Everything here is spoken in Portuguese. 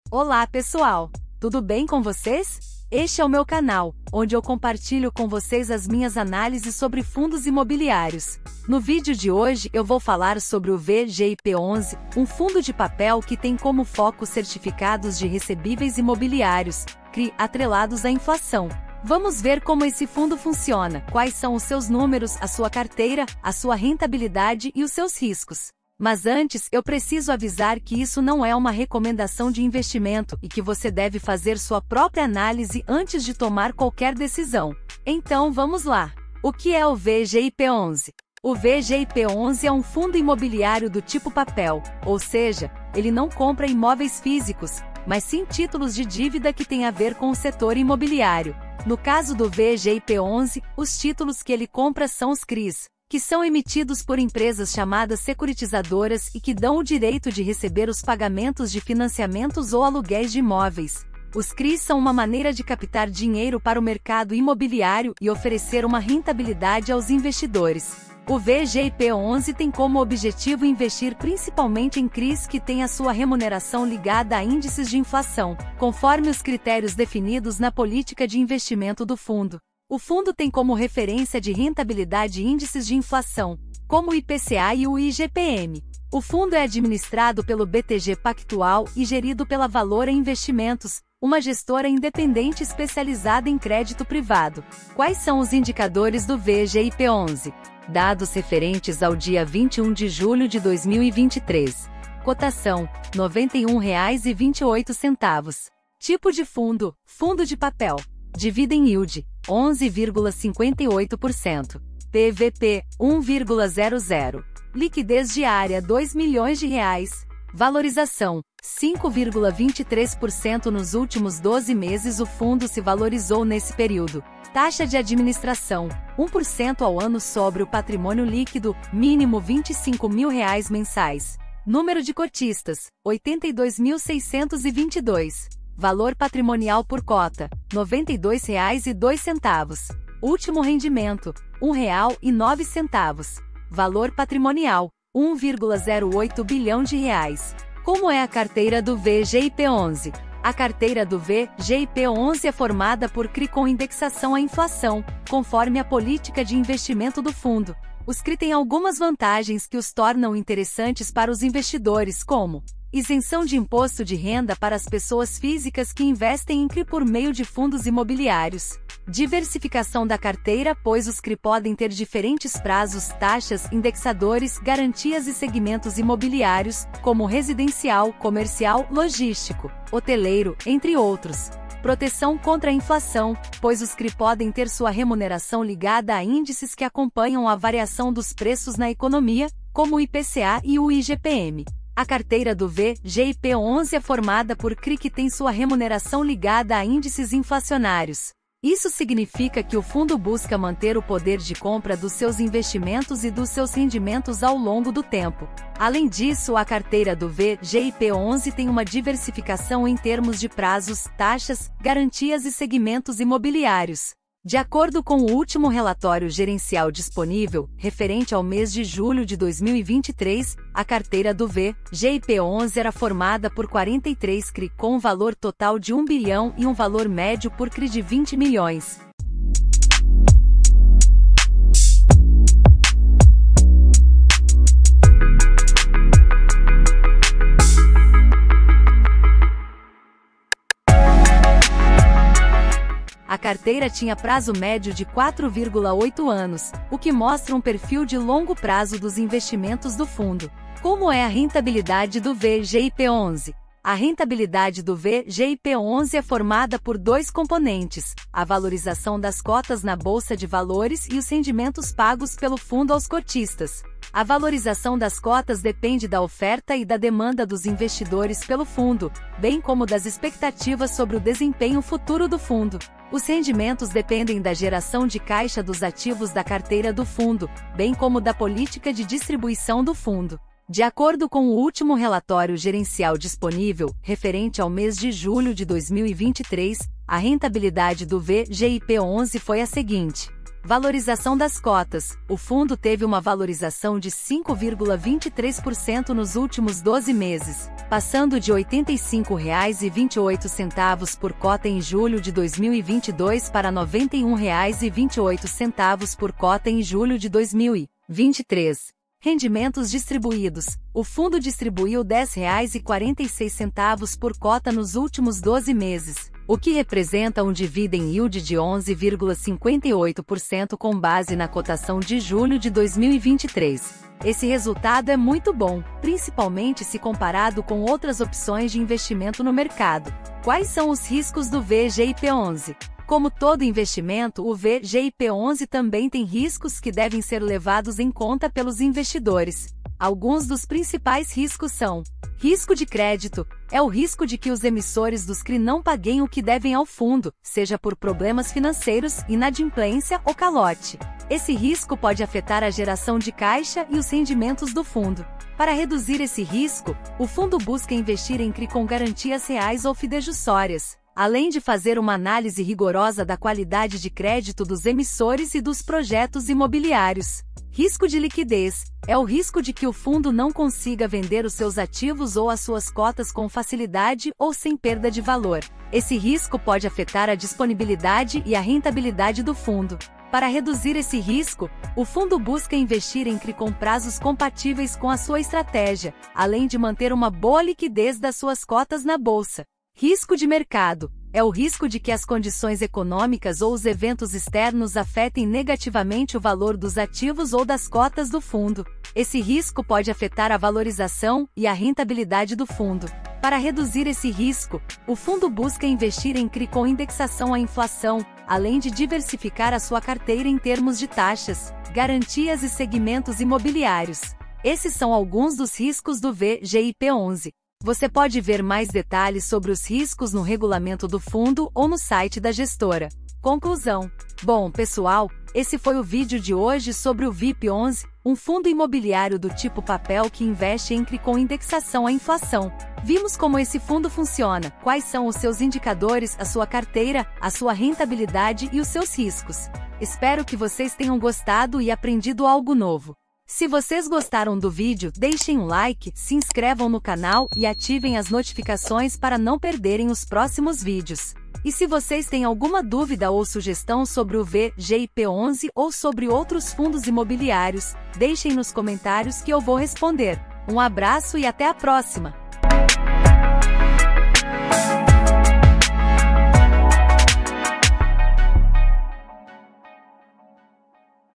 Olá pessoal, tudo bem com vocês? Este é o meu canal, onde eu compartilho com vocês as minhas análises sobre fundos imobiliários. No vídeo de hoje eu vou falar sobre o VGIP11, um fundo de papel que tem como foco certificados de recebíveis imobiliários, CRI, atrelados à inflação. Vamos ver como esse fundo funciona, quais são os seus números, a sua carteira, a sua rentabilidade e os seus riscos. Mas antes, eu preciso avisar que isso não é uma recomendação de investimento e que você deve fazer sua própria análise antes de tomar qualquer decisão. Então vamos lá! O que é o VGIP11? O VGIP11 é um fundo imobiliário do tipo papel, ou seja, ele não compra imóveis físicos, mas sim títulos de dívida que têm a ver com o setor imobiliário. No caso do VGIP11, os títulos que ele compra são os CRIs, que são emitidos por empresas chamadas securitizadoras e que dão o direito de receber os pagamentos de financiamentos ou aluguéis de imóveis. Os CRIs são uma maneira de captar dinheiro para o mercado imobiliário e oferecer uma rentabilidade aos investidores. O VGIP11 tem como objetivo investir principalmente em CRIs que têm a sua remuneração ligada a índices de inflação, conforme os critérios definidos na política de investimento do fundo. O fundo tem como referência de rentabilidade índices de inflação, como o IPCA e o IGPM. O fundo é administrado pelo BTG Pactual e gerido pela Valora Investimentos, uma gestora independente especializada em crédito privado. Quais são os indicadores do VGIP11? Dados referentes ao dia 21 de julho de 2023. Cotação: R$ 91,28. Tipo de fundo: fundo de papel. Dividend Yield: 11,58%. PVP: 1,00. Liquidez diária: R$ 2 milhões. Valorização: 5,23% nos últimos 12 meses. O fundo se valorizou nesse período. Taxa de administração: 1% ao ano sobre o patrimônio líquido, mínimo R$ 25 mil mensais. Número de cotistas: 82.622. Valor patrimonial por cota: R$ 92,02. Último rendimento: R$ 1,09. Valor patrimonial: 1,08 bilhão de reais. Como é a carteira do VGIP11? A carteira do VGIP11 é formada por CRI com indexação à inflação, conforme a política de investimento do fundo. Os CRI têm algumas vantagens que os tornam interessantes para os investidores, como isenção de imposto de renda para as pessoas físicas que investem em CRI por meio de fundos imobiliários. Diversificação da carteira, pois os CRI podem ter diferentes prazos, taxas, indexadores, garantias e segmentos imobiliários, como residencial, comercial, logístico, hoteleiro, entre outros. Proteção contra a inflação, pois os CRI podem ter sua remuneração ligada a índices que acompanham a variação dos preços na economia, como o IPCA e o IGPM. A carteira do VGIP11 é formada por CRI que tem sua remuneração ligada a índices inflacionários. Isso significa que o fundo busca manter o poder de compra dos seus investimentos e dos seus rendimentos ao longo do tempo. Além disso, a carteira do VGIP11 tem uma diversificação em termos de prazos, taxas, garantias e segmentos imobiliários. De acordo com o último relatório gerencial disponível, referente ao mês de julho de 2023, a carteira do VGIP11 era formada por 43 CRI com um valor total de 1 bilhão e um valor médio por CRI de 20 milhões. A carteira tinha prazo médio de 4,8 anos, o que mostra um perfil de longo prazo dos investimentos do fundo. Como é a rentabilidade do VGIP11? A rentabilidade do VGIP11 é formada por dois componentes: a valorização das cotas na Bolsa de Valores e os rendimentos pagos pelo fundo aos cotistas. A valorização das cotas depende da oferta e da demanda dos investidores pelo fundo, bem como das expectativas sobre o desempenho futuro do fundo. Os rendimentos dependem da geração de caixa dos ativos da carteira do fundo, bem como da política de distribuição do fundo. De acordo com o último relatório gerencial disponível, referente ao mês de julho de 2023, a rentabilidade do VGIP11 foi a seguinte: Valorização das cotas. O fundo teve uma valorização de 5,23% nos últimos 12 meses, passando de R$ 85,28 por cota em julho de 2022 para R$ 91,28 por cota em julho de 2023. Rendimentos distribuídos. O fundo distribuiu R$ 10,46 por cota nos últimos 12 meses, o que representa um dividend yield de 11,58% com base na cotação de julho de 2023. Esse resultado é muito bom, principalmente se comparado com outras opções de investimento no mercado. Quais são os riscos do VGIP11? Como todo investimento, o VGIP11 também tem riscos que devem ser levados em conta pelos investidores. Alguns dos principais riscos são: risco de crédito. É o risco de que os emissores dos CRI não paguem o que devem ao fundo, seja por problemas financeiros, inadimplência ou calote. Esse risco pode afetar a geração de caixa e os rendimentos do fundo. Para reduzir esse risco, o fundo busca investir em CRI com garantias reais ou fidejussórias, além de fazer uma análise rigorosa da qualidade de crédito dos emissores e dos projetos imobiliários. Risco de liquidez. É o risco de que o fundo não consiga vender os seus ativos ou as suas cotas com facilidade ou sem perda de valor. Esse risco pode afetar a disponibilidade e a rentabilidade do fundo. Para reduzir esse risco, o fundo busca investir em CRI com prazos compatíveis com a sua estratégia, além de manter uma boa liquidez das suas cotas na bolsa. Risco de mercado. É o risco de que as condições econômicas ou os eventos externos afetem negativamente o valor dos ativos ou das cotas do fundo. Esse risco pode afetar a valorização e a rentabilidade do fundo. Para reduzir esse risco, o fundo busca investir em CRI com indexação à inflação, além de diversificar a sua carteira em termos de taxas, garantias e segmentos imobiliários. Esses são alguns dos riscos do VGIP11. Você pode ver mais detalhes sobre os riscos no regulamento do fundo ou no site da gestora. Conclusão. Bom, pessoal, esse foi o vídeo de hoje sobre o VIP11, um fundo imobiliário do tipo papel que investe em CRI com indexação à inflação. Vimos como esse fundo funciona, quais são os seus indicadores, a sua carteira, a sua rentabilidade e os seus riscos. Espero que vocês tenham gostado e aprendido algo novo. Se vocês gostaram do vídeo, deixem um like, se inscrevam no canal e ativem as notificações para não perderem os próximos vídeos. E se vocês têm alguma dúvida ou sugestão sobre o VGIP11 ou sobre outros fundos imobiliários, deixem nos comentários que eu vou responder. Um abraço e até a próxima!